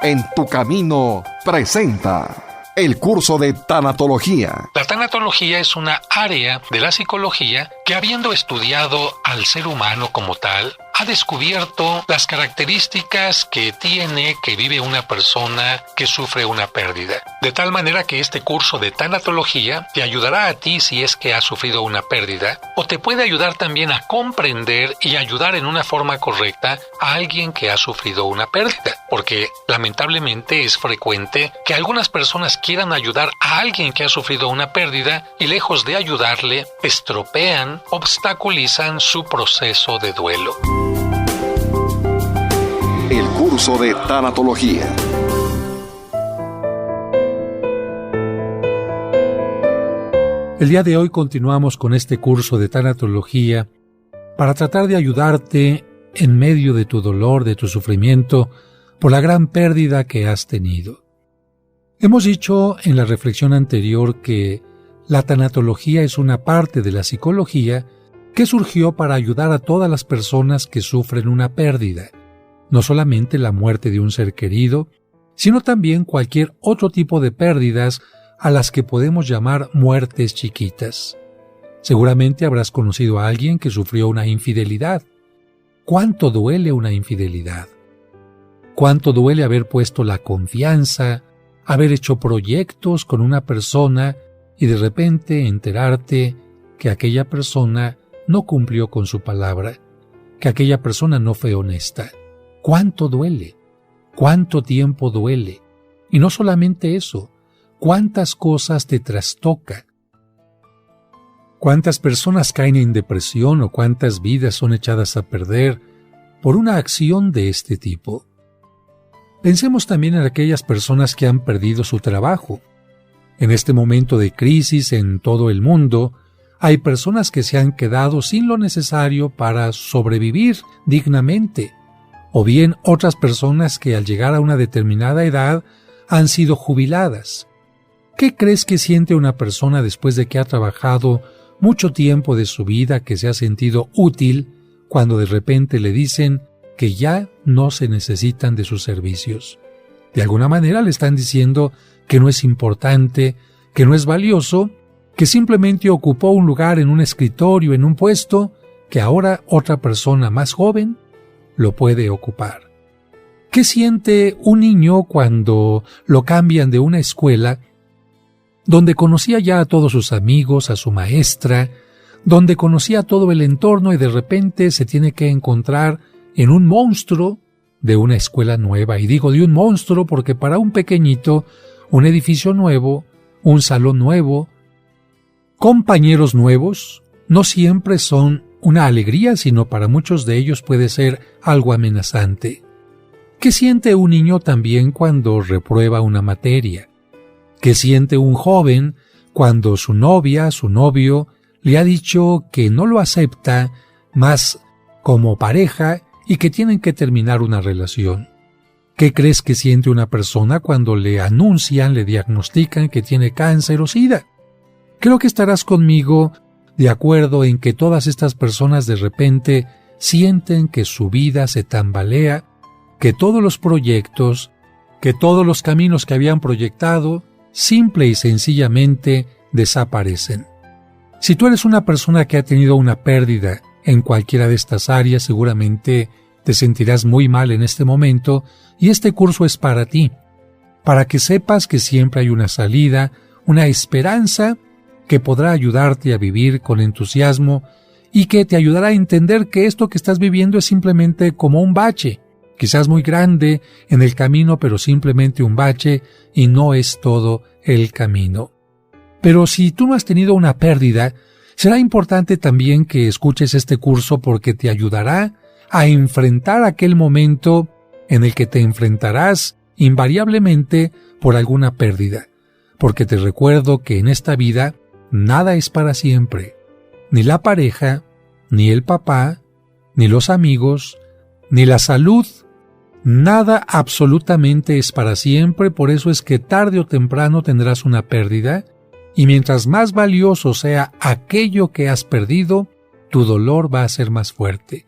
en tu camino presenta el curso de tanatología. La tanatología es una área de la psicología que, habiendo estudiado al ser humano como tal, ha descubierto las características que vive una persona que sufre una pérdida. De tal manera que este curso de tanatología te ayudará a ti si es que has sufrido una pérdida, o te puede ayudar también a comprender y ayudar en una forma correcta a alguien que ha sufrido una pérdida. Porque lamentablemente es frecuente que algunas personas quieran ayudar a alguien que ha sufrido una pérdida y, lejos de ayudarle, estropean, obstaculizan su proceso de duelo. El curso de tanatología. El día de hoy continuamos con este curso de tanatología para tratar de ayudarte en medio de tu dolor, de tu sufrimiento, por la gran pérdida que has tenido. Hemos dicho en la reflexión anterior que la tanatología es una parte de la psicología que surgió para ayudar a todas las personas que sufren una pérdida, no solamente la muerte de un ser querido, sino también cualquier otro tipo de pérdidas a las que podemos llamar muertes chiquitas. Seguramente habrás conocido a alguien que sufrió una infidelidad. ¿Cuánto duele una infidelidad? ¿Cuánto duele haber puesto la confianza, haber hecho proyectos con una persona y de repente enterarte que aquella persona no cumplió con su palabra, que aquella persona no fue honesta? ¿Cuánto duele? ¿Cuánto tiempo duele? Y no solamente eso, ¿cuántas cosas te trastoca? ¿Cuántas personas caen en depresión o cuántas vidas son echadas a perder por una acción de este tipo? Pensemos también en aquellas personas que han perdido su trabajo. En este momento de crisis en todo el mundo, hay personas que se han quedado sin lo necesario para sobrevivir dignamente, o bien otras personas que al llegar a una determinada edad han sido jubiladas. ¿Qué crees que siente una persona después de que ha trabajado mucho tiempo de su vida, que se ha sentido útil, cuando de repente le dicen que ya no se necesitan de sus servicios? De alguna manera le están diciendo que no es importante, que no es valioso, que simplemente ocupó un lugar en un escritorio, en un puesto, que ahora otra persona más joven lo puede ocupar. ¿Qué siente un niño cuando lo cambian de una escuela donde conocía ya a todos sus amigos, a su maestra, donde conocía todo el entorno y de repente se tiene que encontrar en un monstruo de una escuela nueva? Y digo de un monstruo porque para un pequeñito, un edificio nuevo, un salón nuevo, compañeros nuevos, no siempre son una alegría, sino para muchos de ellos puede ser algo amenazante. ¿Qué siente un niño también cuando reprueba una materia? ¿Qué siente un joven cuando su novia, su novio, le ha dicho que no lo acepta más como pareja y que tienen que terminar una relación? ¿Qué crees que siente una persona cuando le anuncian, le diagnostican que tiene cáncer o SIDA? Creo que estarás conmigo de acuerdo en que todas estas personas de repente sienten que su vida se tambalea, que todos los proyectos, que todos los caminos que habían proyectado, simple y sencillamente desaparecen. Si tú eres una persona que ha tenido una pérdida en cualquiera de estas áreas, seguramente te sentirás muy mal en este momento y este curso es para ti, para que sepas que siempre hay una salida, una esperanza que podrá ayudarte a vivir con entusiasmo y que te ayudará a entender que esto que estás viviendo es simplemente como un bache, quizás muy grande en el camino, pero simplemente un bache y no es todo el camino. Pero si tú no has tenido una pérdida, será importante también que escuches este curso porque te ayudará a enfrentar aquel momento en el que te enfrentarás invariablemente por alguna pérdida, porque te recuerdo que en esta vida nada es para siempre, ni la pareja, ni el papá, ni los amigos, ni la salud. Nada absolutamente es para siempre, por eso es que tarde o temprano tendrás una pérdida, y mientras más valioso sea aquello que has perdido, tu dolor va a ser más fuerte.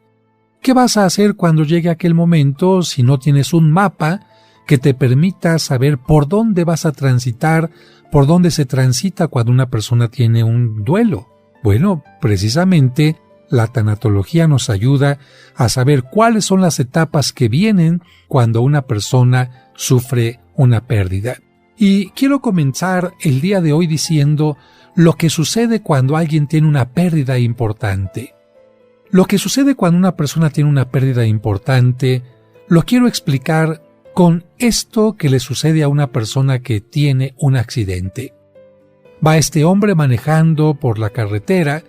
¿Qué vas a hacer cuando llegue aquel momento si no tienes un mapa que te permita saber por dónde vas a transitar, por dónde se transita cuando una persona tiene un duelo. Bueno, precisamente la tanatología nos ayuda a saber cuáles son las etapas que vienen cuando una persona sufre una pérdida. Y quiero comenzar el día de hoy diciendo lo que sucede cuando alguien tiene una pérdida importante. Lo que sucede cuando una persona tiene una pérdida importante, lo quiero explicar con esto que le sucede a una persona que tiene un accidente. Va este hombre manejando por la carretera,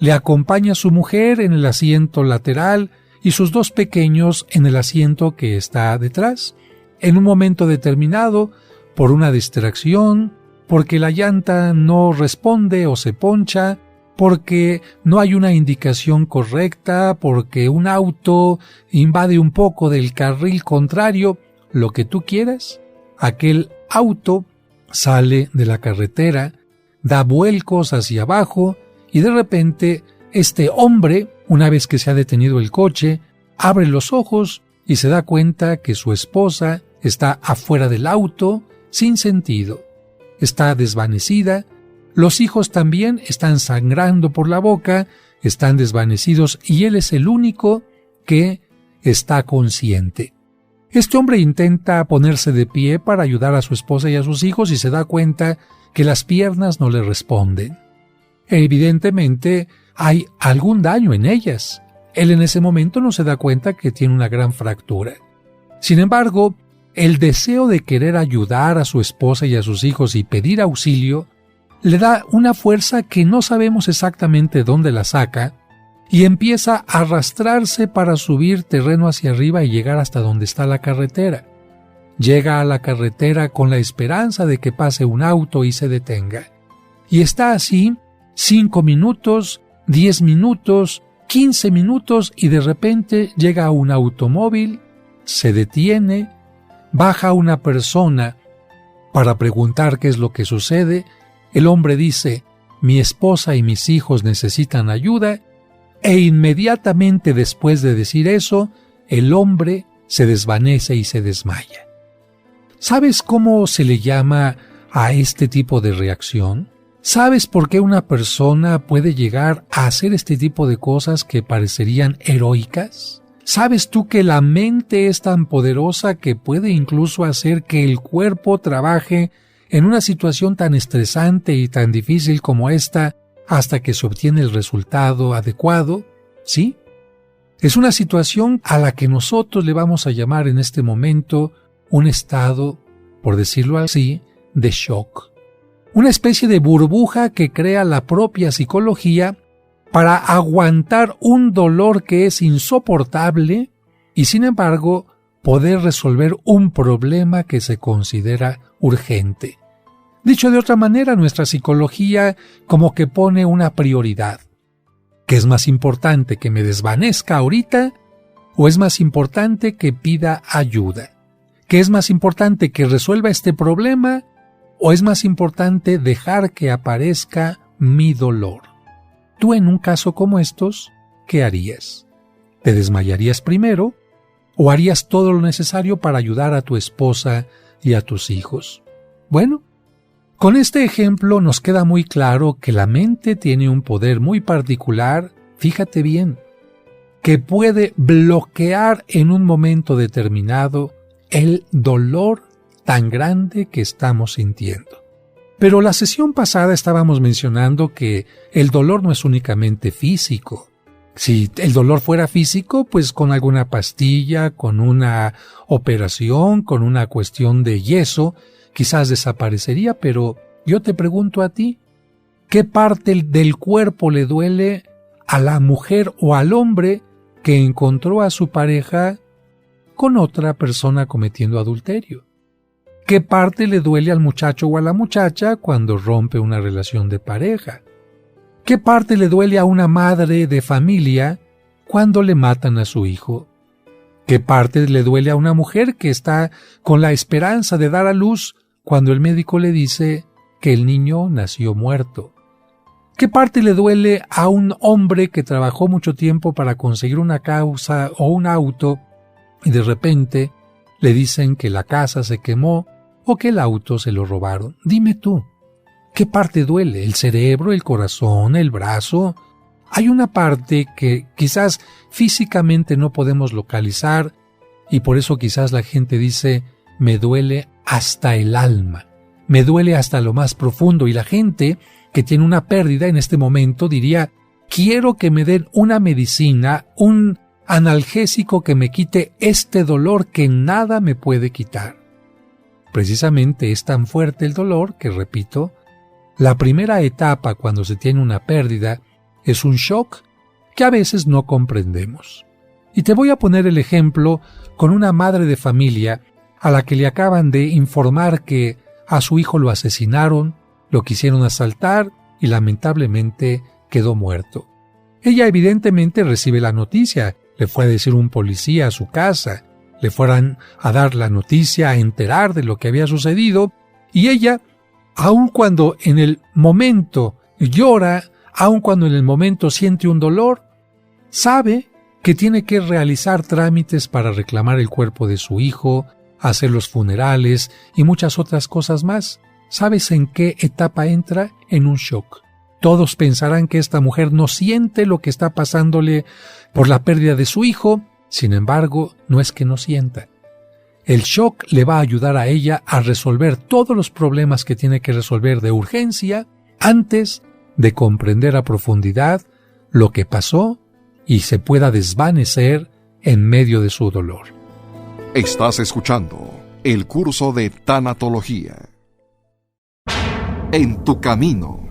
le acompaña a su mujer en el asiento lateral y sus dos pequeños en el asiento que está detrás. En un momento determinado, por una distracción, porque la llanta no responde o se poncha, porque no hay una indicación correcta, porque un auto invade un poco del carril contrario, lo que tú quieras, aquel auto sale de la carretera, da vuelcos hacia abajo y de repente este hombre, una vez que se ha detenido el coche, abre los ojos y se da cuenta que su esposa está afuera del auto, sin sentido. Está desvanecida, los hijos también están sangrando por la boca, están desvanecidos y él es el único que está consciente. Este hombre intenta ponerse de pie para ayudar a su esposa y a sus hijos y se da cuenta que las piernas no le responden. Evidentemente hay algún daño en ellas. Él en ese momento no se da cuenta que tiene una gran fractura. Sin embargo, el deseo de querer ayudar a su esposa y a sus hijos y pedir auxilio le da una fuerza que no sabemos exactamente dónde la saca y empieza a arrastrarse para subir terreno hacia arriba y llegar hasta donde está la carretera. Llega a la carretera con la esperanza de que pase un auto y se detenga. Y está así 5 minutos, 10 minutos, 15 minutos y de repente llega un automóvil, se detiene, baja una persona para preguntar qué es lo que sucede. El hombre dice: mi esposa y mis hijos necesitan ayuda, e inmediatamente después de decir eso, el hombre se desvanece y se desmaya. ¿Sabes cómo se le llama a este tipo de reacción? ¿Sabes por qué una persona puede llegar a hacer este tipo de cosas que parecerían heroicas? ¿Sabes tú que la mente es tan poderosa que puede incluso hacer que el cuerpo trabaje en una situación tan estresante y tan difícil como esta hasta que se obtiene el resultado adecuado? ¿Sí? Es una situación a la que nosotros le vamos a llamar en este momento un estado, por decirlo así, de shock. Una especie de burbuja que crea la propia psicología para aguantar un dolor que es insoportable y, sin embargo, poder resolver un problema que se considera urgente. Dicho de otra manera, nuestra psicología como que pone una prioridad. ¿Qué es más importante, que me desvanezca ahorita o es más importante que pida ayuda? ¿Qué es más importante, que resuelva este problema o es más importante dejar que aparezca mi dolor? Tú en un caso como estos, ¿qué harías? ¿Te desmayarías primero o harías todo lo necesario para ayudar a tu esposa y a tus hijos? Bueno, con este ejemplo nos queda muy claro que la mente tiene un poder muy particular, fíjate bien, que puede bloquear en un momento determinado el dolor tan grande que estamos sintiendo. Pero la sesión pasada estábamos mencionando que el dolor no es únicamente físico. Si el dolor fuera físico, pues con alguna pastilla, con una operación, con una cuestión de yeso, quizás desaparecería, pero yo te pregunto a ti, ¿qué parte del cuerpo le duele a la mujer o al hombre que encontró a su pareja con otra persona cometiendo adulterio? ¿Qué parte le duele al muchacho o a la muchacha cuando rompe una relación de pareja? ¿Qué parte le duele a una madre de familia cuando le matan a su hijo? ¿Qué parte le duele a una mujer que está con la esperanza de dar a luz cuando el médico le dice que el niño nació muerto? ¿Qué parte le duele a un hombre que trabajó mucho tiempo para conseguir una casa o un auto y de repente le dicen que la casa se quemó o que el auto se lo robaron. Dime tú, ¿qué parte duele? ¿El cerebro, el corazón, el brazo? Hay una parte que quizás físicamente no podemos localizar y por eso quizás la gente dice, me duele hasta el alma, me duele hasta lo más profundo, y la gente que tiene una pérdida en este momento diría, quiero que me den una medicina, un analgésico que me quite este dolor que nada me puede quitar. Precisamente es tan fuerte el dolor que, repito, la primera etapa cuando se tiene una pérdida es un shock que a veces no comprendemos. Y te voy a poner el ejemplo con una madre de familia a la que le acaban de informar que a su hijo lo asesinaron, lo quisieron asaltar y lamentablemente quedó muerto. Ella evidentemente recibe la noticia, le fue a decir un policía a su casa, le fueran a dar la noticia, a enterar de lo que había sucedido, y ella, aun cuando en el momento llora, aun cuando en el momento siente un dolor, sabe que tiene que realizar trámites para reclamar el cuerpo de su hijo, hacer los funerales y muchas otras cosas más. ¿Sabes en qué etapa entra? En un shock. Todos pensarán que esta mujer no siente lo que está pasándole por la pérdida de su hijo. Sin embargo, no es que no sienta. El shock le va a ayudar a ella a resolver todos los problemas que tiene que resolver de urgencia antes de comprender a profundidad lo que pasó y se pueda desvanecer en medio de su dolor. Estás escuchando el curso de tanatología. En tu camino.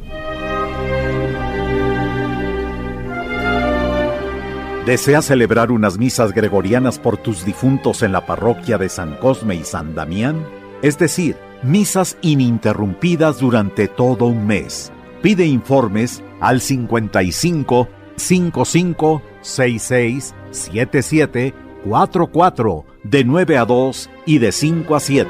¿Deseas celebrar unas misas gregorianas por tus difuntos en la parroquia de San Cosme y San Damián? Es decir, misas ininterrumpidas durante todo un mes. Pide informes al 55 55 66 77 44 de 9 a 2 y de 5 a 7.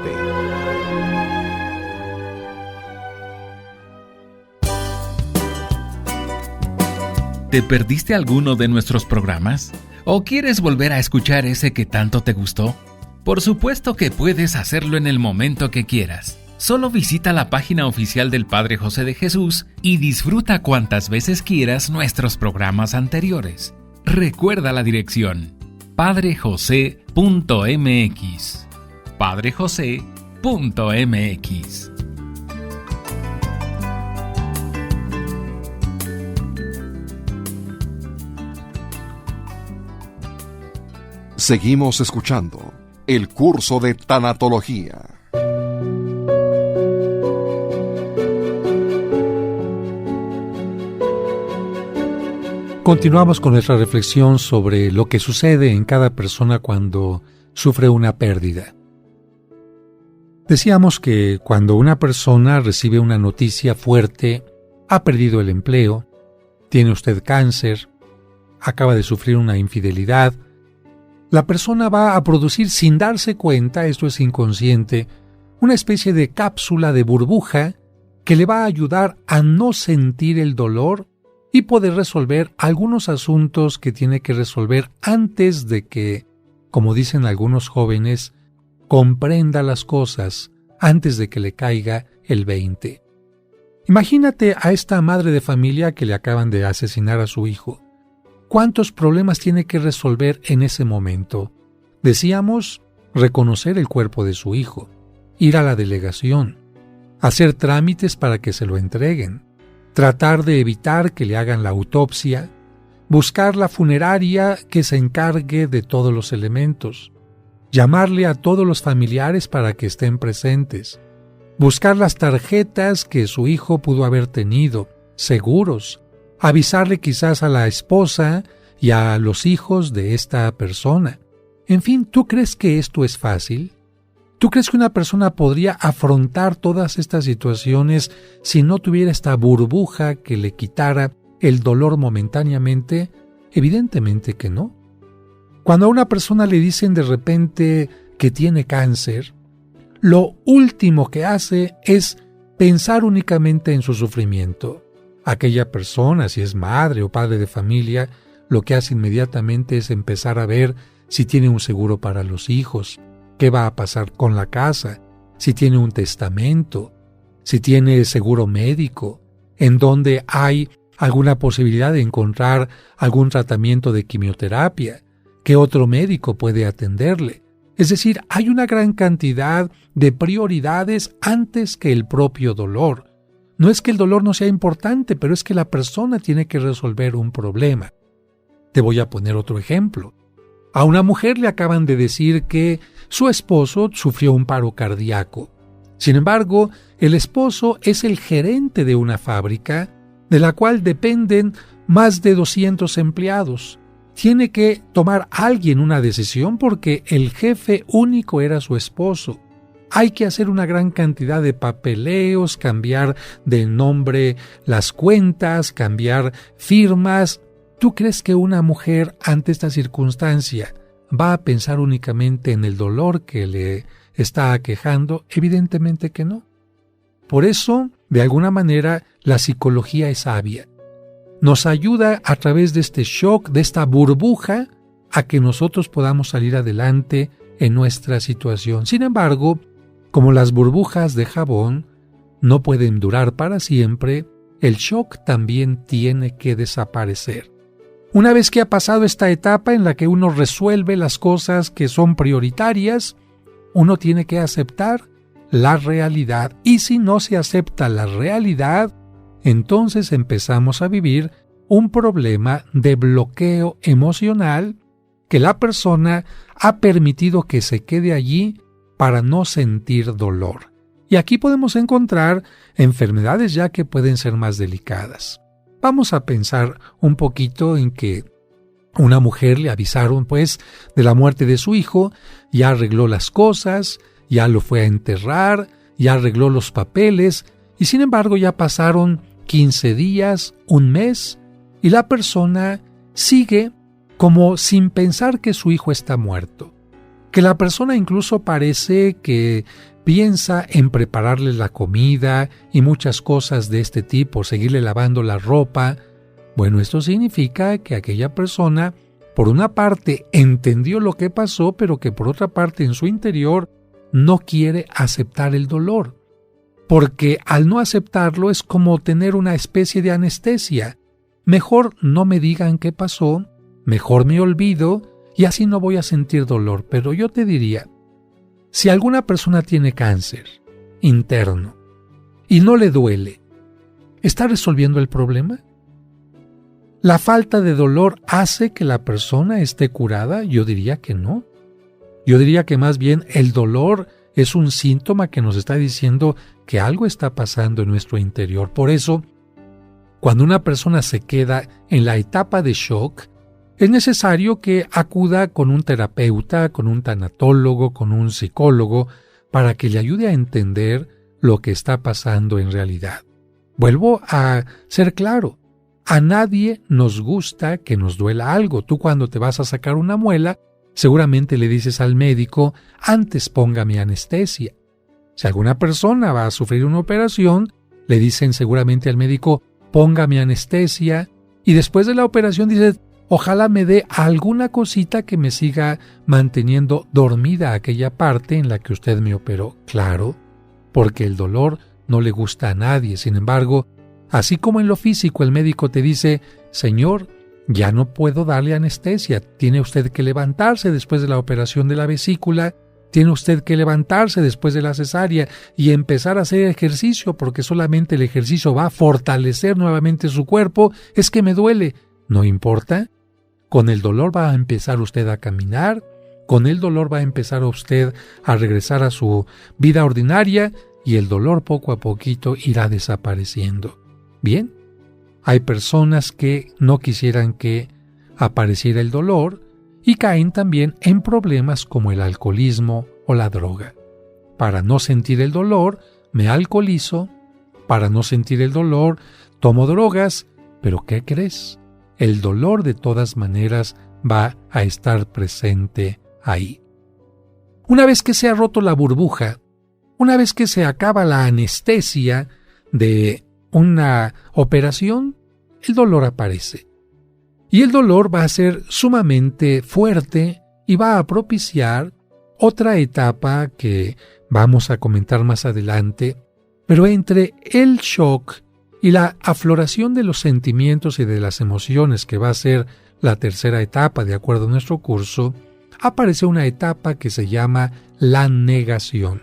¿Te perdiste alguno de nuestros programas? ¿O quieres volver a escuchar ese que tanto te gustó? Por supuesto que puedes hacerlo en el momento que quieras. Solo visita la página oficial del Padre José de Jesús y disfruta cuantas veces quieras nuestros programas anteriores. Recuerda la dirección: padrejose.mx. padrejose.mx. Seguimos escuchando el curso de tanatología. Continuamos con nuestra reflexión sobre lo que sucede en cada persona cuando sufre una pérdida. Decíamos que cuando una persona recibe una noticia fuerte, ha perdido el empleo, tiene usted cáncer, acaba de sufrir una infidelidad, la persona va a producir sin darse cuenta, esto es inconsciente, una especie de cápsula de burbuja que le va a ayudar a no sentir el dolor y poder resolver algunos asuntos que tiene que resolver antes de que, como dicen algunos jóvenes, comprenda las cosas antes de que le caiga el 20. Imagínate a esta madre de familia que le acaban de asesinar a su hijo. ¿Cuántos problemas tiene que resolver en ese momento? Decíamos, reconocer el cuerpo de su hijo, ir a la delegación, hacer trámites para que se lo entreguen, tratar de evitar que le hagan la autopsia, buscar la funeraria que se encargue de todos los elementos, llamarle a todos los familiares para que estén presentes, buscar las tarjetas que su hijo pudo haber tenido, seguros, avisarle quizás a la esposa y a los hijos de esta persona. En fin, ¿tú crees que esto es fácil? ¿Tú crees que una persona podría afrontar todas estas situaciones si no tuviera esta burbuja que le quitara el dolor momentáneamente? Evidentemente que no. Cuando a una persona le dicen de repente que tiene cáncer, lo último que hace es pensar únicamente en su sufrimiento. Aquella persona, si es madre o padre de familia, lo que hace inmediatamente es empezar a ver si tiene un seguro para los hijos, qué va a pasar con la casa, si tiene un testamento, si tiene seguro médico, en donde hay alguna posibilidad de encontrar algún tratamiento de quimioterapia, qué otro médico puede atenderle. Es decir, hay una gran cantidad de prioridades antes que el propio dolor. No es que el dolor no sea importante, pero es que la persona tiene que resolver un problema. Te voy a poner otro ejemplo. A una mujer le acaban de decir que su esposo sufrió un paro cardíaco. Sin embargo, el esposo es el gerente de una fábrica de la cual dependen más de 200 empleados. Tiene que tomar alguien una decisión porque el jefe único era su esposo. Hay que hacer una gran cantidad de papeleos, cambiar de nombre las cuentas, cambiar firmas. ¿Tú crees que una mujer ante esta circunstancia va a pensar únicamente en el dolor que le está aquejando? Evidentemente que no. Por eso, de alguna manera, la psicología es sabia. Nos ayuda a través de este shock, de esta burbuja, a que nosotros podamos salir adelante en nuestra situación. Sin embargo, como las burbujas de jabón no pueden durar para siempre, el shock también tiene que desaparecer. Una vez que ha pasado esta etapa en la que uno resuelve las cosas que son prioritarias, uno tiene que aceptar la realidad. Y si no se acepta la realidad, entonces empezamos a vivir un problema de bloqueo emocional que la persona ha permitido que se quede allí para no sentir dolor. Y aquí podemos encontrar enfermedades ya que pueden ser más delicadas. Vamos a pensar un poquito en que una mujer le avisaron de la muerte de su hijo, ya arregló las cosas, ya lo fue a enterrar, ya arregló los papeles, y sin embargo ya pasaron 15 días, un mes, y la persona sigue como sin pensar que su hijo está muerto. Que la persona incluso parece que piensa en prepararle la comida y muchas cosas de este tipo, seguirle lavando la ropa. Bueno, esto significa que aquella persona, por una parte, entendió lo que pasó, pero que por otra parte en su interior no quiere aceptar el dolor. Porque al no aceptarlo es como tener una especie de anestesia. Mejor no me digan qué pasó, mejor me olvido y así no voy a sentir dolor. Pero yo te diría, si alguna persona tiene cáncer interno y no le duele, ¿está resolviendo el problema? ¿La falta de dolor hace que la persona esté curada? Yo diría que no. Yo diría que más bien el dolor es un síntoma que nos está diciendo que algo está pasando en nuestro interior. Por eso, cuando una persona se queda en la etapa de shock, es necesario que acuda con un terapeuta, con un tanatólogo, con un psicólogo, para que le ayude a entender lo que está pasando en realidad. Vuelvo a ser claro, a nadie nos gusta que nos duela algo. Tú cuando te vas a sacar una muela, seguramente le dices al médico, antes póngame anestesia. Si alguna persona va a sufrir una operación, le dicen seguramente al médico, póngame anestesia, y después de la operación dices, ojalá me dé alguna cosita que me siga manteniendo dormida aquella parte en la que usted me operó. Claro, porque el dolor no le gusta a nadie. Sin embargo, así como en lo físico el médico te dice, señor, ya no puedo darle anestesia, tiene usted que levantarse después de la operación de la vesícula, tiene usted que levantarse después de la cesárea y empezar a hacer ejercicio porque solamente el ejercicio va a fortalecer nuevamente su cuerpo, es que me duele. No importa. Con el dolor va a empezar usted a caminar, con el dolor va a empezar usted a regresar a su vida ordinaria y el dolor poco a poquito irá desapareciendo. Bien, hay personas que no quisieran que apareciera el dolor y caen también en problemas como el alcoholismo o la droga. Para no sentir el dolor, me alcoholizo, para no sentir el dolor, tomo drogas, pero ¿qué crees? El dolor de todas maneras va a estar presente ahí. Una vez que se ha roto la burbuja, una vez que se acaba la anestesia de una operación, el dolor aparece. Y el dolor va a ser sumamente fuerte y va a propiciar otra etapa que vamos a comentar más adelante, pero entre el shock y la afloración de los sentimientos y de las emociones, que va a ser la tercera etapa de acuerdo a nuestro curso, aparece una etapa que se llama la negación.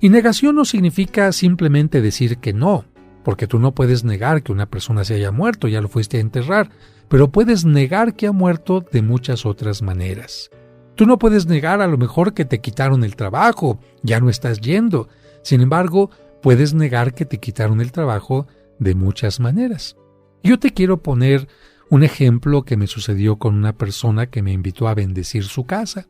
Y negación no significa simplemente decir que no, porque tú no puedes negar que una persona se haya muerto, ya lo fuiste a enterrar, pero puedes negar que ha muerto de muchas otras maneras. Tú no puedes negar a lo mejor que te quitaron el trabajo, ya no estás yendo. Sin embargo, puedes negar que te quitaron el trabajo de muchas maneras. Yo te quiero poner un ejemplo que me sucedió con una persona que me invitó a bendecir su casa.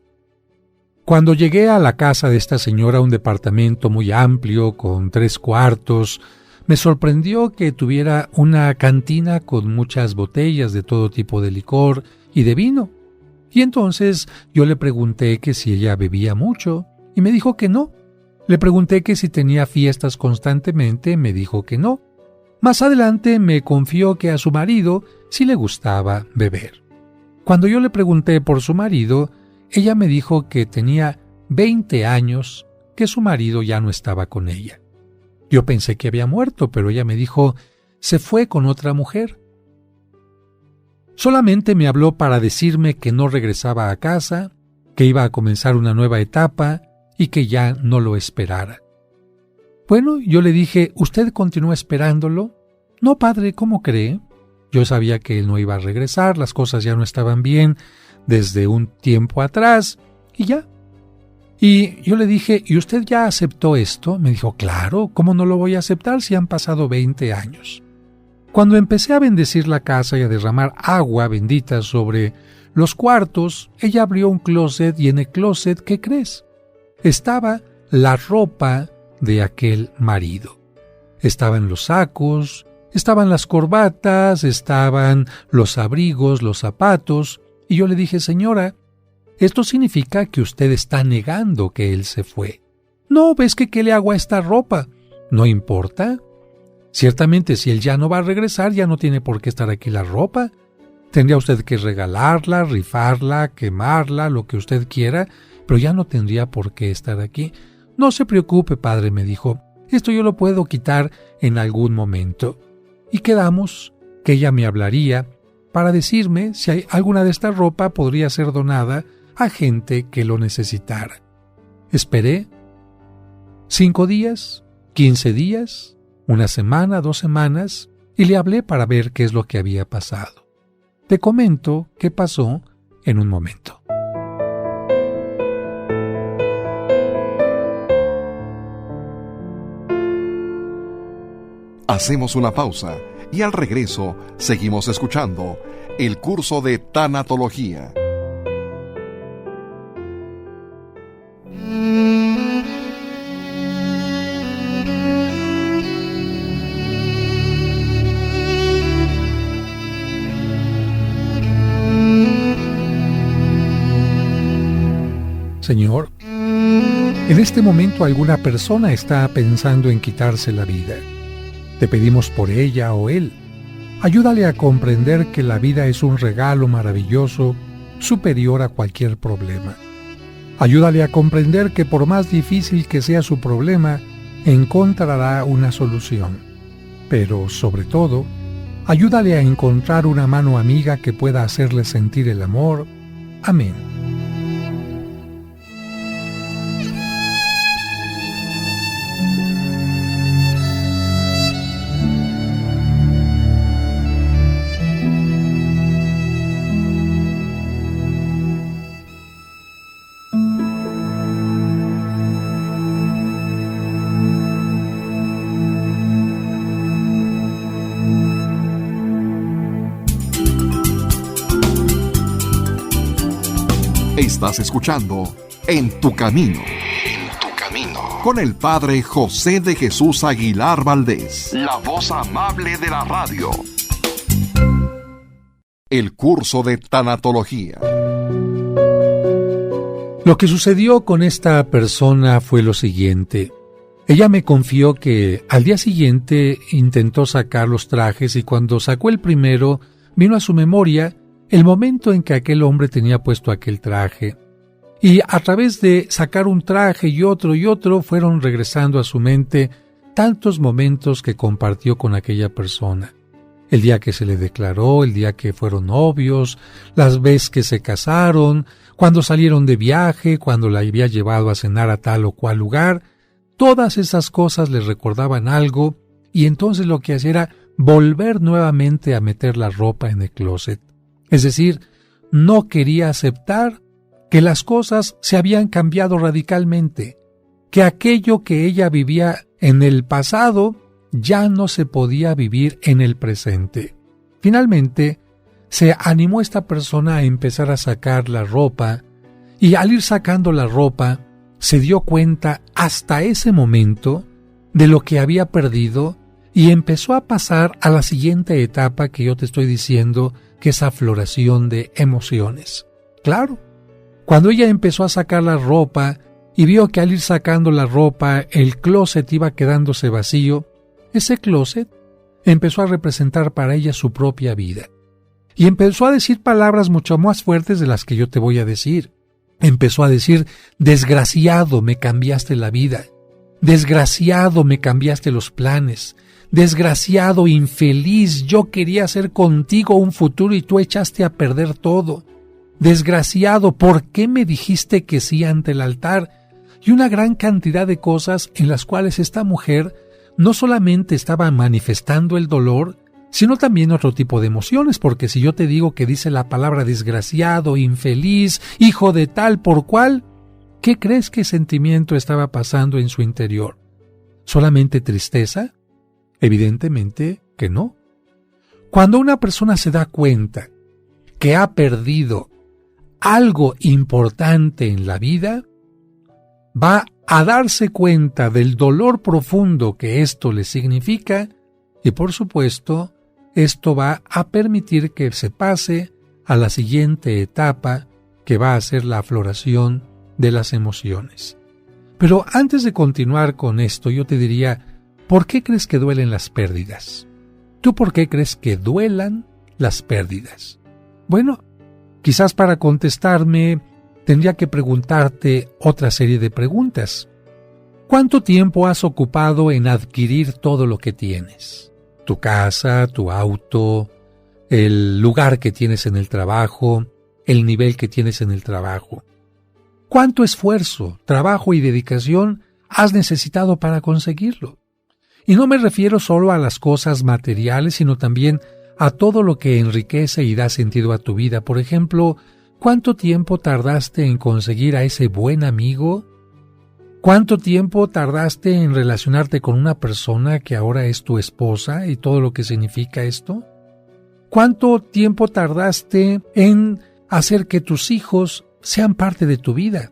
Cuando llegué a la casa de esta señora, un departamento muy amplio, con 3 cuartos, me sorprendió que tuviera una cantina con muchas botellas de todo tipo de licor y de vino. Y entonces yo le pregunté que si ella bebía mucho, y me dijo que no. Le pregunté que si tenía fiestas constantemente, me dijo que no. Más adelante me confió que a su marido sí le gustaba beber. Cuando yo le pregunté por su marido, ella me dijo que tenía 20 años que su marido ya no estaba con ella. Yo pensé que había muerto, pero ella me dijo, se fue con otra mujer. Solamente me habló para decirme que no regresaba a casa, que iba a comenzar una nueva etapa y que ya no lo esperara. Bueno, yo le dije, ¿usted continúa esperándolo? No, padre, ¿cómo cree? Yo sabía que él no iba a regresar, las cosas ya no estaban bien desde un tiempo atrás y ya. Y yo le dije, ¿y usted ya aceptó esto? Me dijo, claro, ¿cómo no lo voy a aceptar si han pasado 20 años? Cuando empecé a bendecir la casa y a derramar agua bendita sobre los cuartos, ella abrió un closet y en el closet, ¿qué crees? Estaba la ropa de aquel marido. Estaban los sacos, estaban las corbatas, estaban los abrigos, los zapatos, y yo le dije, señora, esto significa que usted está negando que él se fue. No, ¿ves que qué le hago a esta ropa? No importa. Ciertamente, si él ya no va a regresar, ya no tiene por qué estar aquí la ropa. Tendría usted que regalarla, rifarla, quemarla, lo que usted quiera, pero ya no tendría por qué estar aquí. No se preocupe, padre, me dijo. Esto yo lo puedo quitar en algún momento. Y quedamos que ella me hablaría para decirme si hay alguna de esta ropa podría ser donada a gente que lo necesitara. Esperé 5 días, 15 días, 1 semana, 2 semanas, y le hablé para ver qué es lo que había pasado. Te comento qué pasó en un momento. Hacemos una pausa y al regreso seguimos escuchando el curso de tanatología. Señor, en este momento alguna persona está pensando en quitarse la vida. Te pedimos por ella o él. Ayúdale a comprender que la vida es un regalo maravilloso, superior a cualquier problema. Ayúdale a comprender que por más difícil que sea su problema, encontrará una solución. Pero, sobre todo, ayúdale a encontrar una mano amiga que pueda hacerle sentir el amor. Amén. Estás escuchando En tu Camino. En tu Camino. Con el Padre José de Jesús Aguilar Valdés. La voz amable de la radio. El curso de tanatología. Lo que sucedió con esta persona fue lo siguiente. Ella me confió que al día siguiente intentó sacar los trajes y cuando sacó el primero, vino a su memoria el momento en que aquel hombre tenía puesto aquel traje. Y a través de sacar un traje y otro, fueron regresando a su mente tantos momentos que compartió con aquella persona. El día que se le declaró, el día que fueron novios, las veces que se casaron, cuando salieron de viaje, cuando la había llevado a cenar a tal o cual lugar. Todas esas cosas le recordaban algo, y entonces lo que hacía era volver nuevamente a meter la ropa en el closet. Es decir, no quería aceptar que las cosas se habían cambiado radicalmente, que aquello que ella vivía en el pasado ya no se podía vivir en el presente. Finalmente, se animó esta persona a empezar a sacar la ropa, y al ir sacando la ropa, se dio cuenta hasta ese momento de lo que había perdido y empezó a pasar a la siguiente etapa que yo te estoy diciendo, que es afloración de emociones. Claro, cuando ella empezó a sacar la ropa y vio que al ir sacando la ropa el closet iba quedándose vacío, ese closet empezó a representar para ella su propia vida. Y empezó a decir palabras mucho más fuertes de las que yo te voy a decir. Empezó a decir: desgraciado, me cambiaste la vida. Desgraciado, me cambiaste los planes. Desgraciado, infeliz, yo quería hacer contigo un futuro y tú echaste a perder todo. Desgraciado, ¿por qué me dijiste que sí ante el altar? Y una gran cantidad de cosas en las cuales esta mujer no solamente estaba manifestando el dolor, sino también otro tipo de emociones, porque si yo te digo que dice la palabra desgraciado, infeliz, hijo de tal por cual, ¿qué crees que sentimiento estaba pasando en su interior? ¿Solamente tristeza? Evidentemente que no. Cuando una persona se da cuenta que ha perdido algo importante en la vida, va a darse cuenta del dolor profundo que esto le significa y, por supuesto, esto va a permitir que se pase a la siguiente etapa, que va a ser la afloración de las emociones. Pero antes de continuar con esto, yo te diría, ¿por qué crees que duelen las pérdidas? ¿Tú por qué crees que duelan las pérdidas? Bueno, quizás para contestarme tendría que preguntarte otra serie de preguntas. ¿Cuánto tiempo has ocupado en adquirir todo lo que tienes? Tu casa, tu auto, el lugar que tienes en el trabajo, el nivel que tienes en el trabajo. ¿Cuánto esfuerzo, trabajo y dedicación has necesitado para conseguirlo? Y no me refiero solo a las cosas materiales, sino también a todo lo que enriquece y da sentido a tu vida. Por ejemplo, ¿cuánto tiempo tardaste en conseguir a ese buen amigo? ¿Cuánto tiempo tardaste en relacionarte con una persona que ahora es tu esposa y todo lo que significa esto? ¿Cuánto tiempo tardaste en hacer que tus hijos sean parte de tu vida?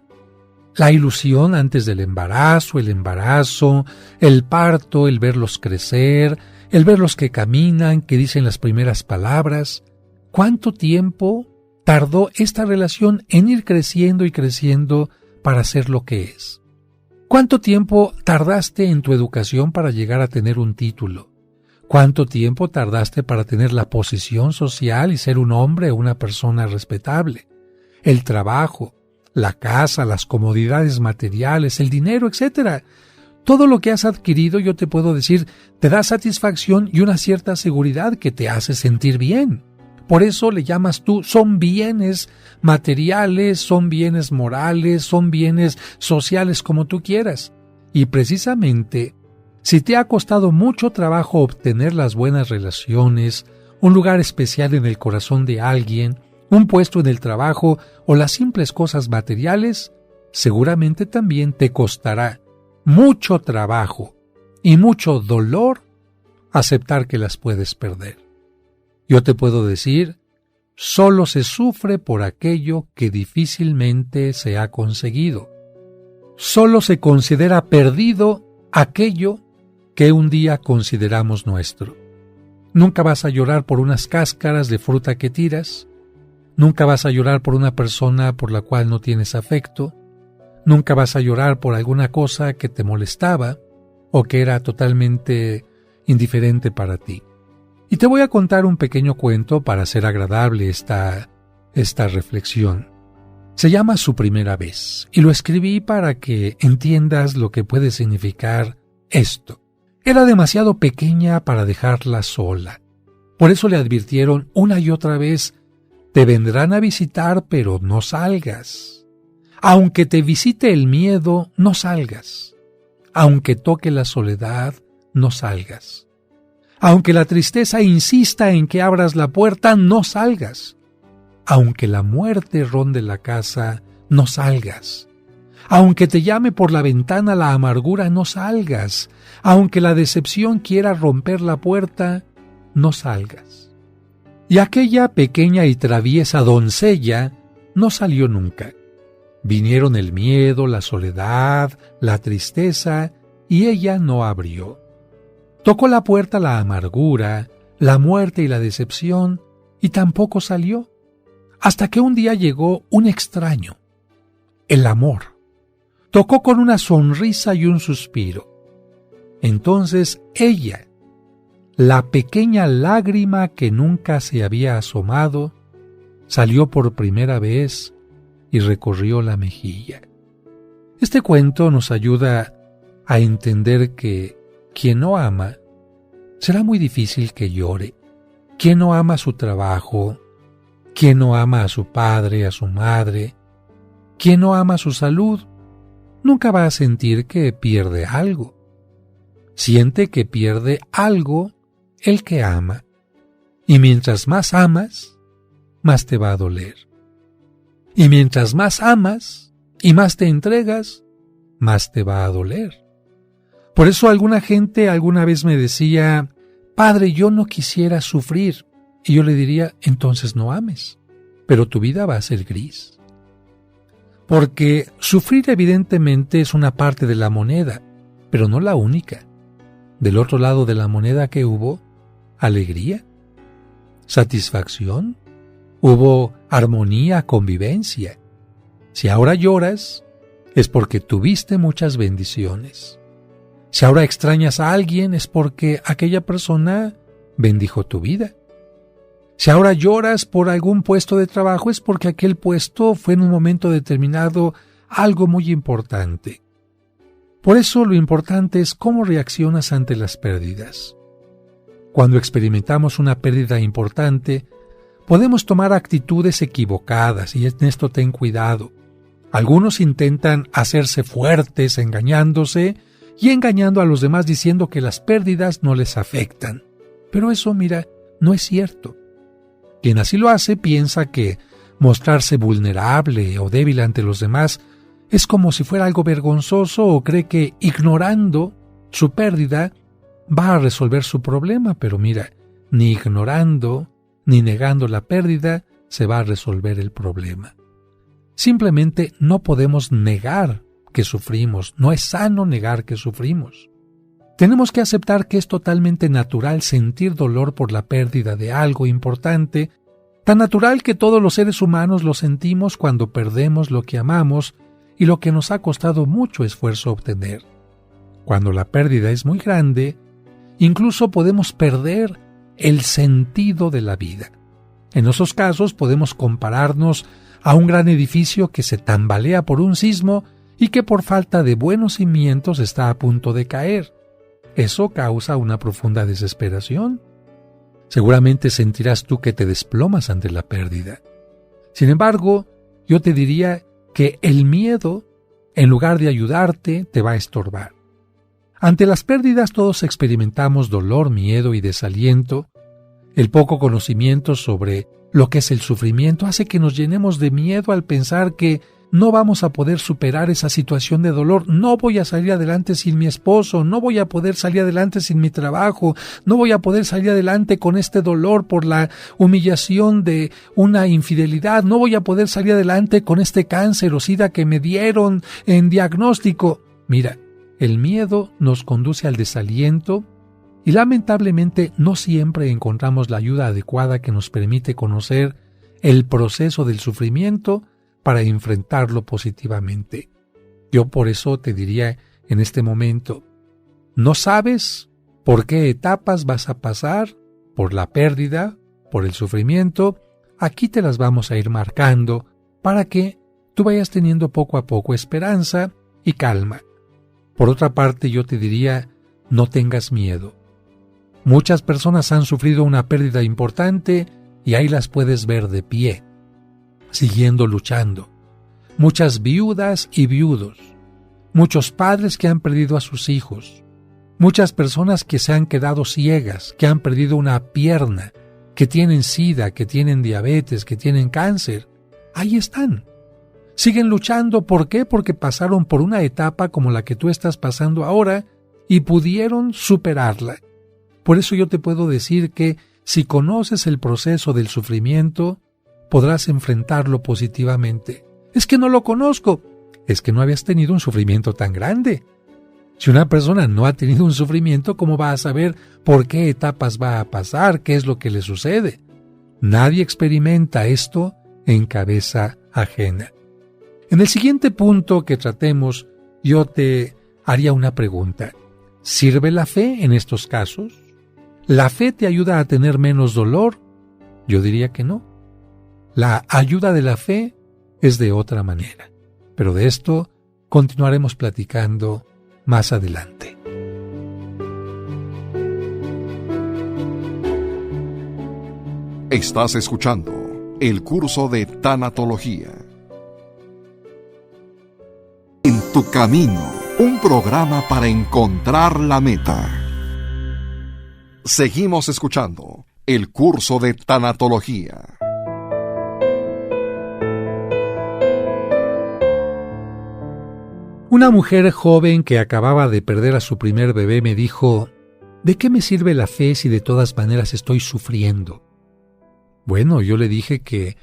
La ilusión antes del embarazo, el parto, el verlos crecer, el verlos que caminan, que dicen las primeras palabras. ¿Cuánto tiempo tardó esta relación en ir creciendo y creciendo para ser lo que es? ¿Cuánto tiempo tardaste en tu educación para llegar a tener un título? ¿Cuánto tiempo tardaste para tener la posición social y ser un hombre o una persona respetable? El trabajo, la casa, las comodidades materiales, el dinero, etc. Todo lo que has adquirido, yo te puedo decir, te da satisfacción y una cierta seguridad que te hace sentir bien. Por eso le llamas tú, son bienes materiales, son bienes morales, son bienes sociales, como tú quieras. Y precisamente, si te ha costado mucho trabajo obtener las buenas relaciones, un lugar especial en el corazón de alguien, un puesto en el trabajo o las simples cosas materiales, seguramente también te costará mucho trabajo y mucho dolor aceptar que las puedes perder. Yo te puedo decir, solo se sufre por aquello que difícilmente se ha conseguido. Solo se considera perdido aquello que un día consideramos nuestro. Nunca vas a llorar por unas cáscaras de fruta que tiras. Nunca vas a llorar por una persona por la cual no tienes afecto. Nunca vas a llorar por alguna cosa que te molestaba o que era totalmente indiferente para ti. Y te voy a contar un pequeño cuento para hacer agradable esta reflexión. Se llama Su primera vez, y lo escribí para que entiendas lo que puede significar esto. Era demasiado pequeña para dejarla sola. Por eso le advirtieron una y otra vez: te vendrán a visitar, pero no salgas. Aunque te visite el miedo, no salgas. Aunque toque la soledad, no salgas. Aunque la tristeza insista en que abras la puerta, no salgas. Aunque la muerte ronde la casa, no salgas. Aunque te llame por la ventana la amargura, no salgas. Aunque la decepción quiera romper la puerta, no salgas. Y aquella pequeña y traviesa doncella no salió nunca. Vinieron el miedo, la soledad, la tristeza, y ella no abrió. Tocó la puerta la amargura, la muerte y la decepción, y tampoco salió. Hasta que un día llegó un extraño, el amor. Tocó con una sonrisa y un suspiro. Entonces ella, la pequeña lágrima que nunca se había asomado, salió por primera vez y recorrió la mejilla. Este cuento nos ayuda a entender que quien no ama, será muy difícil que llore. Quien no ama su trabajo, quien no ama a su padre, a su madre, quien no ama su salud, nunca va a sentir que pierde algo. Siente que pierde algo el que ama. Y mientras más amas, más te va a doler. Y mientras más amas y más te entregas, más te va a doler. Por eso alguna gente alguna vez me decía: Padre, yo no quisiera sufrir. Y yo le diría: entonces no ames, pero tu vida va a ser gris. Porque sufrir evidentemente es una parte de la moneda, pero no la única. Del otro lado de la moneda, ¿qué hubo? Alegría, satisfacción, hubo armonía, convivencia. Si ahora lloras, es porque tuviste muchas bendiciones. Si ahora extrañas a alguien, es porque aquella persona bendijo tu vida. Si ahora lloras por algún puesto de trabajo, es porque aquel puesto fue en un momento determinado algo muy importante. Por eso lo importante es cómo reaccionas ante las pérdidas. Cuando experimentamos una pérdida importante, podemos tomar actitudes equivocadas, y en esto ten cuidado. Algunos intentan hacerse fuertes engañándose y engañando a los demás diciendo que las pérdidas no les afectan. Pero eso, mira, no es cierto. Quien así lo hace piensa que mostrarse vulnerable o débil ante los demás es como si fuera algo vergonzoso, o cree que ignorando su pérdida va a resolver su problema. Pero mira, ni ignorando ni negando la pérdida se va a resolver el problema. Simplemente no podemos negar que sufrimos, no es sano negar que sufrimos. Tenemos que aceptar que es totalmente natural sentir dolor por la pérdida de algo importante, tan natural que todos los seres humanos lo sentimos cuando perdemos lo que amamos y lo que nos ha costado mucho esfuerzo obtener. Cuando la pérdida es muy grande, incluso podemos perder el sentido de la vida. En esos casos podemos compararnos a un gran edificio que se tambalea por un sismo y que por falta de buenos cimientos está a punto de caer. Eso causa una profunda desesperación. Seguramente sentirás tú que te desplomas ante la pérdida. Sin embargo, yo te diría que el miedo, en lugar de ayudarte, te va a estorbar. Ante las pérdidas todos experimentamos dolor, miedo y desaliento. El poco conocimiento sobre lo que es el sufrimiento hace que nos llenemos de miedo al pensar que no vamos a poder superar esa situación de dolor. No voy a salir adelante sin mi esposo, no voy a poder salir adelante sin mi trabajo, no voy a poder salir adelante con este dolor por la humillación de una infidelidad, no voy a poder salir adelante con este cáncer o sida que me dieron en diagnóstico. Mira, el miedo nos conduce al desaliento y lamentablemente no siempre encontramos la ayuda adecuada que nos permite conocer el proceso del sufrimiento para enfrentarlo positivamente. Yo por eso te diría en este momento, no sabes por qué etapas vas a pasar, por la pérdida, por el sufrimiento, aquí te las vamos a ir marcando para que tú vayas teniendo poco a poco esperanza y calma. Por otra parte, yo te diría, no tengas miedo. Muchas personas han sufrido una pérdida importante y ahí las puedes ver de pie, siguiendo luchando. Muchas viudas y viudos, muchos padres que han perdido a sus hijos, muchas personas que se han quedado ciegas, que han perdido una pierna, que tienen sida, que tienen diabetes, que tienen cáncer. Ahí están. Siguen luchando. ¿Por qué? Porque pasaron por una etapa como la que tú estás pasando ahora y pudieron superarla. Por eso yo te puedo decir que si conoces el proceso del sufrimiento, podrás enfrentarlo positivamente. Es que no lo conozco. Es que no habías tenido un sufrimiento tan grande. Si una persona no ha tenido un sufrimiento, ¿cómo va a saber por qué etapas va a pasar? ¿Qué es lo que le sucede? Nadie experimenta esto en cabeza ajena. En el siguiente punto que tratemos, yo te haría una pregunta. ¿Sirve la fe en estos casos? ¿La fe te ayuda a tener menos dolor? Yo diría que no. La ayuda de la fe es de otra manera. Pero de esto continuaremos platicando más adelante. Estás escuchando el curso de Tanatología. En tu camino, un programa para encontrar la meta. Seguimos escuchando el curso de Tanatología. Una mujer joven que acababa de perder a su primer bebé me dijo, ¿de qué me sirve la fe si de todas maneras estoy sufriendo? Bueno, yo le dije que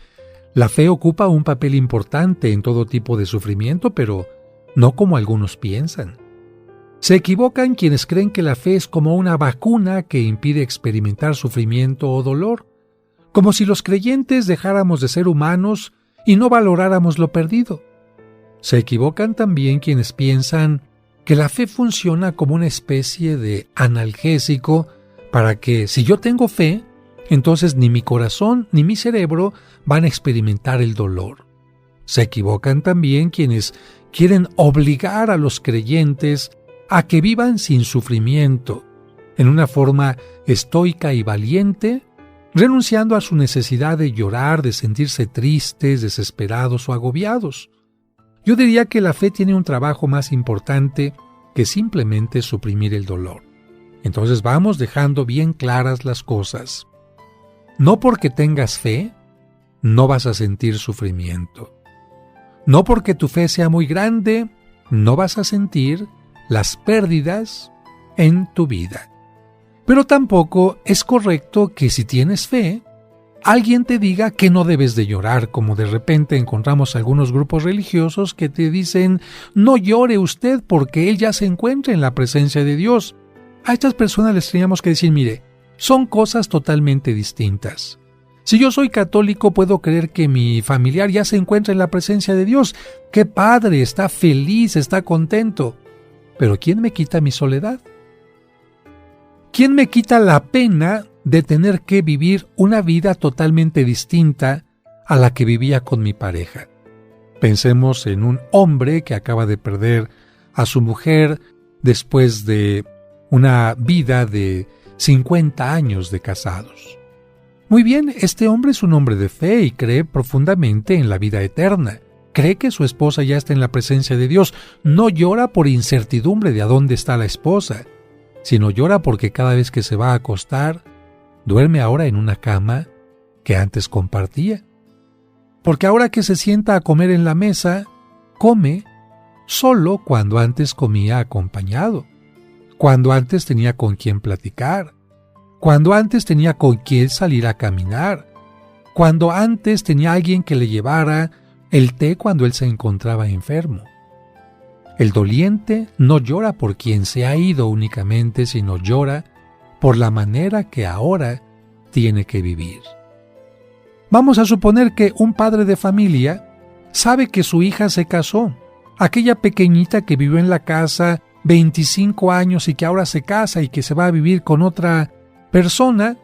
la fe ocupa un papel importante en todo tipo de sufrimiento, pero no como algunos piensan. Se equivocan quienes creen que la fe es como una vacuna que impide experimentar sufrimiento o dolor, como si los creyentes dejáramos de ser humanos y no valoráramos lo perdido. Se equivocan también quienes piensan que la fe funciona como una especie de analgésico para que, si yo tengo fe, entonces ni mi corazón ni mi cerebro van a experimentar el dolor. Se equivocan también quienes quieren obligar a los creyentes a que vivan sin sufrimiento, en una forma estoica y valiente, renunciando a su necesidad de llorar, de sentirse tristes, desesperados o agobiados. Yo diría que la fe tiene un trabajo más importante que simplemente suprimir el dolor. Entonces vamos dejando bien claras las cosas. No porque tengas fe, no vas a sentir sufrimiento. No porque tu fe sea muy grande, no vas a sentir las pérdidas en tu vida. Pero tampoco es correcto que si tienes fe, alguien te diga que no debes de llorar, como de repente encontramos algunos grupos religiosos que te dicen, no llore usted porque él ya se encuentra en la presencia de Dios. A estas personas les teníamos que decir, mire, son cosas totalmente distintas. Si yo soy católico, puedo creer que mi familiar ya se encuentra en la presencia de Dios. ¡Qué padre! Está feliz, está contento. Pero ¿quién me quita mi soledad? ¿Quién me quita la pena de tener que vivir una vida totalmente distinta a la que vivía con mi pareja? Pensemos en un hombre que acaba de perder a su mujer después de una vida de 50 años de casados. Muy bien, este hombre es un hombre de fe y cree profundamente en la vida eterna. Cree que su esposa ya está en la presencia de Dios. No llora por incertidumbre de a dónde está la esposa, sino llora porque cada vez que se va a acostar, duerme ahora en una cama que antes compartía. Porque ahora que se sienta a comer en la mesa, come solo cuando antes comía acompañado, cuando antes tenía con quien platicar, cuando antes tenía con quien salir a caminar, cuando antes tenía alguien que le llevara el té cuando él se encontraba enfermo. El doliente no llora por quien se ha ido únicamente, sino llora por la manera que ahora tiene que vivir. Vamos a suponer que un padre de familia sabe que su hija se casó, aquella pequeñita que vivió en la casa 25 años y que ahora se casa y que se va a vivir con otra persona.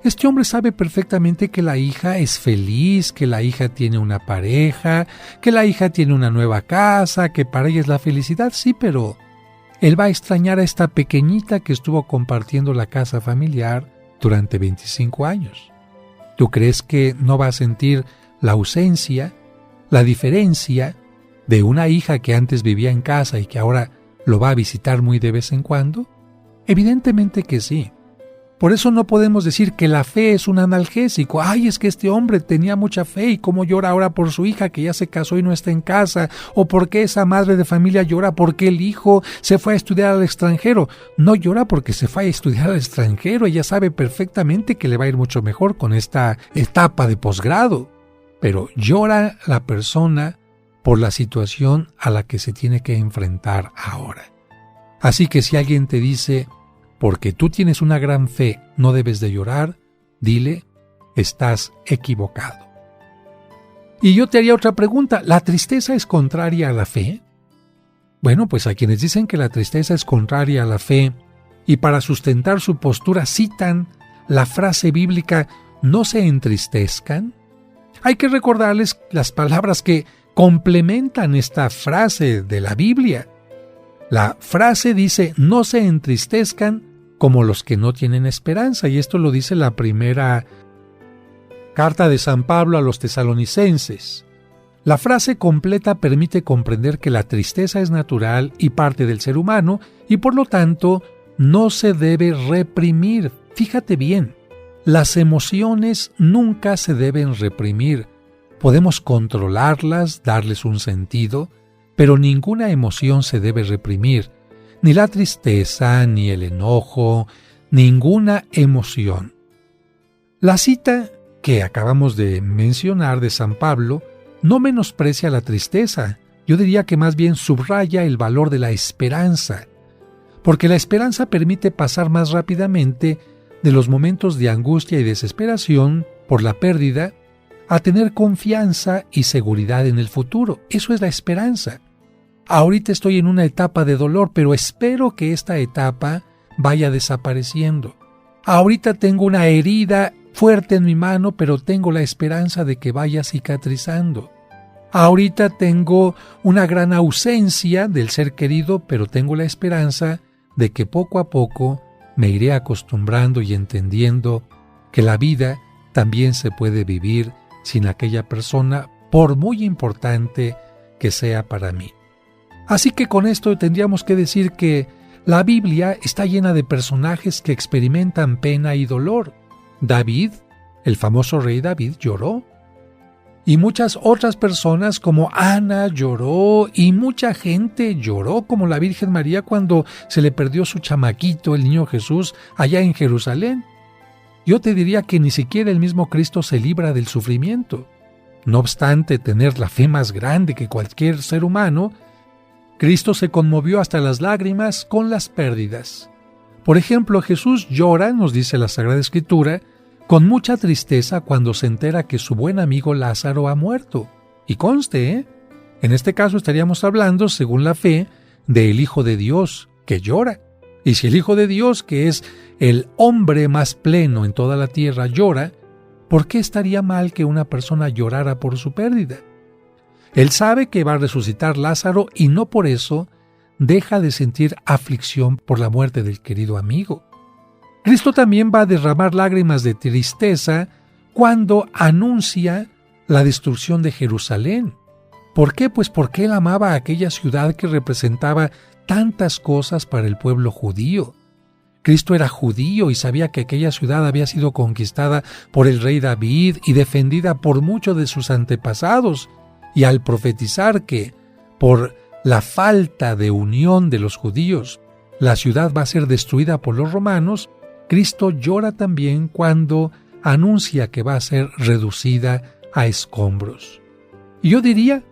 Este hombre sabe perfectamente que la hija es feliz, que la hija tiene una pareja, que la hija tiene una nueva casa, que para ella es la felicidad, sí, pero él va a extrañar a esta pequeñita que estuvo compartiendo la casa familiar durante 25 años. ¿Tú crees que no va a sentir la ausencia, la diferencia de una hija que antes vivía en casa y que ahora lo va a visitar muy de vez en cuando? Evidentemente que sí. Por eso no podemos decir que la fe es un analgésico. Ay, es que este hombre tenía mucha fe y cómo llora ahora por su hija que ya se casó y no está en casa. O por qué esa madre de familia llora porque el hijo se fue a estudiar al extranjero. No llora porque se fue a estudiar al extranjero. Ella sabe perfectamente que le va a ir mucho mejor con esta etapa de posgrado. Pero llora la persona por la situación a la que se tiene que enfrentar ahora. Así que si alguien te dice, porque tú tienes una gran fe, no debes de llorar, dile, estás equivocado. Y yo te haría otra pregunta, ¿la tristeza es contraria a la fe? Bueno, pues a quienes dicen que la tristeza es contraria a la fe y para sustentar su postura citan la frase bíblica, no se entristezcan, hay que recordarles las palabras que complementan esta frase de la Biblia. La frase dice, no se entristezcan como los que no tienen esperanza, y esto lo dice la primera carta de San Pablo a los tesalonicenses. La frase completa permite comprender que la tristeza es natural y parte del ser humano, y por lo tanto no se debe reprimir. Fíjate bien, las emociones nunca se deben reprimir. Podemos controlarlas, darles un sentido, pero ninguna emoción se debe reprimir, ni la tristeza, ni el enojo, ninguna emoción. La cita que acabamos de mencionar de San Pablo no menosprecia la tristeza, yo diría que más bien subraya el valor de la esperanza, porque la esperanza permite pasar más rápidamente de los momentos de angustia y desesperación por la pérdida a tener confianza y seguridad en el futuro. Eso es la esperanza. Ahorita estoy en una etapa de dolor, pero espero que esta etapa vaya desapareciendo. Ahorita tengo una herida fuerte en mi mano, pero tengo la esperanza de que vaya cicatrizando. Ahorita tengo una gran ausencia del ser querido, pero tengo la esperanza de que poco a poco me iré acostumbrando y entendiendo que la vida también se puede vivir sin aquella persona, por muy importante que sea para mí. Así que con esto tendríamos que decir que la Biblia está llena de personajes que experimentan pena y dolor. David, el famoso rey David, lloró. Y muchas otras personas como Ana lloró y mucha gente lloró, como la Virgen María cuando se le perdió su chamaquito, el niño Jesús, allá en Jerusalén. Yo te diría que ni siquiera el mismo Cristo se libra del sufrimiento. No obstante tener la fe más grande que cualquier ser humano, Cristo se conmovió hasta las lágrimas con las pérdidas. Por ejemplo, Jesús llora, nos dice la Sagrada Escritura, con mucha tristeza cuando se entera que su buen amigo Lázaro ha muerto. Y conste, en este caso estaríamos hablando, según la fe, del Hijo de Dios, que llora. Y si el Hijo de Dios, que es el hombre más pleno en toda la tierra, llora, ¿por qué estaría mal que una persona llorara por su pérdida? Él sabe que va a resucitar Lázaro y no por eso deja de sentir aflicción por la muerte del querido amigo. Cristo también va a derramar lágrimas de tristeza cuando anuncia la destrucción de Jerusalén. ¿Por qué? Pues porque él amaba a aquella ciudad que representaba tantas cosas para el pueblo judío. Cristo era judío y sabía que aquella ciudad había sido conquistada por el rey David y defendida por muchos de sus antepasados. Y al profetizar que, por la falta de unión de los judíos, la ciudad va a ser destruida por los romanos, Cristo llora también cuando anuncia que va a ser reducida a escombros. Y yo diría,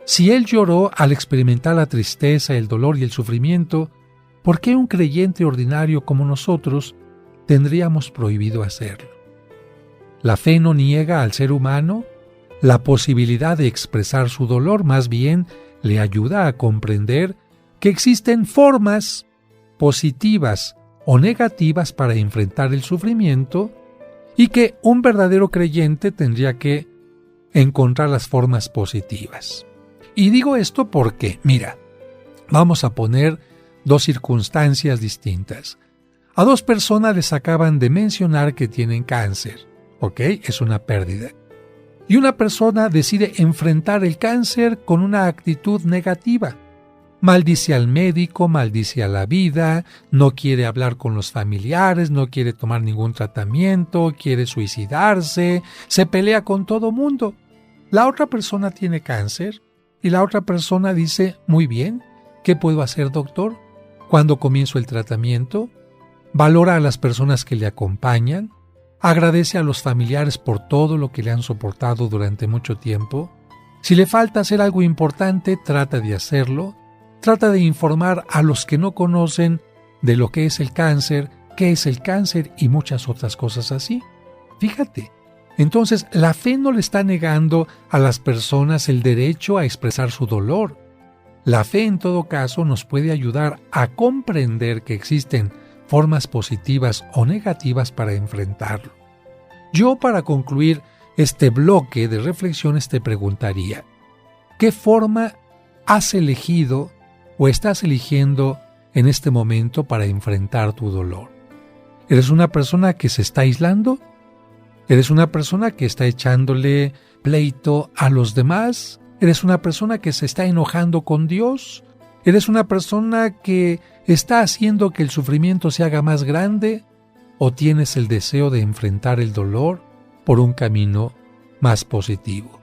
si él lloró al experimentar la tristeza, el dolor y el sufrimiento, ¿por qué un creyente ordinario como nosotros tendríamos prohibido hacerlo? La fe no niega al ser humano la posibilidad de expresar su dolor, más bien le ayuda a comprender que existen formas positivas o negativas para enfrentar el sufrimiento y que un verdadero creyente tendría que encontrar las formas positivas. Y digo esto porque, mira, vamos a poner dos circunstancias distintas. A dos personas les acaban de mencionar que tienen cáncer, ¿ok? Es una pérdida. Y una persona decide enfrentar el cáncer con una actitud negativa. Maldice al médico, maldice a la vida, no quiere hablar con los familiares, no quiere tomar ningún tratamiento, quiere suicidarse, se pelea con todo mundo. La otra persona tiene cáncer y la otra persona dice, muy bien, ¿qué puedo hacer, doctor? ¿Cuándo comienzo el tratamiento? Valora a las personas que le acompañan, agradece a los familiares por todo lo que le han soportado durante mucho tiempo. Si le falta hacer algo importante, trata de hacerlo. Trata de informar a los que no conocen de lo que es el cáncer, qué es el cáncer y muchas otras cosas así. Fíjate, entonces la fe no le está negando a las personas el derecho a expresar su dolor. La fe en todo caso nos puede ayudar a comprender que existen formas positivas o negativas para enfrentarlo. Yo, para concluir este bloque de reflexiones, te preguntaría, ¿qué forma has elegido o estás eligiendo en este momento para enfrentar tu dolor? ¿Eres una persona que se está aislando? ¿Eres una persona que está echándole pleito a los demás? ¿Eres una persona que se está enojando con Dios? ¿Eres una persona que está haciendo que el sufrimiento se haga más grande? ¿O tienes el deseo de enfrentar el dolor por un camino más positivo?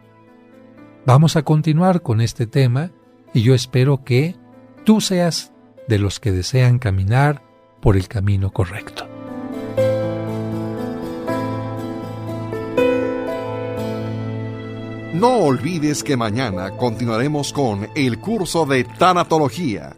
Vamos a continuar con este tema y yo espero que tú seas de los que desean caminar por el camino correcto. No olvides que mañana continuaremos con el curso de tanatología,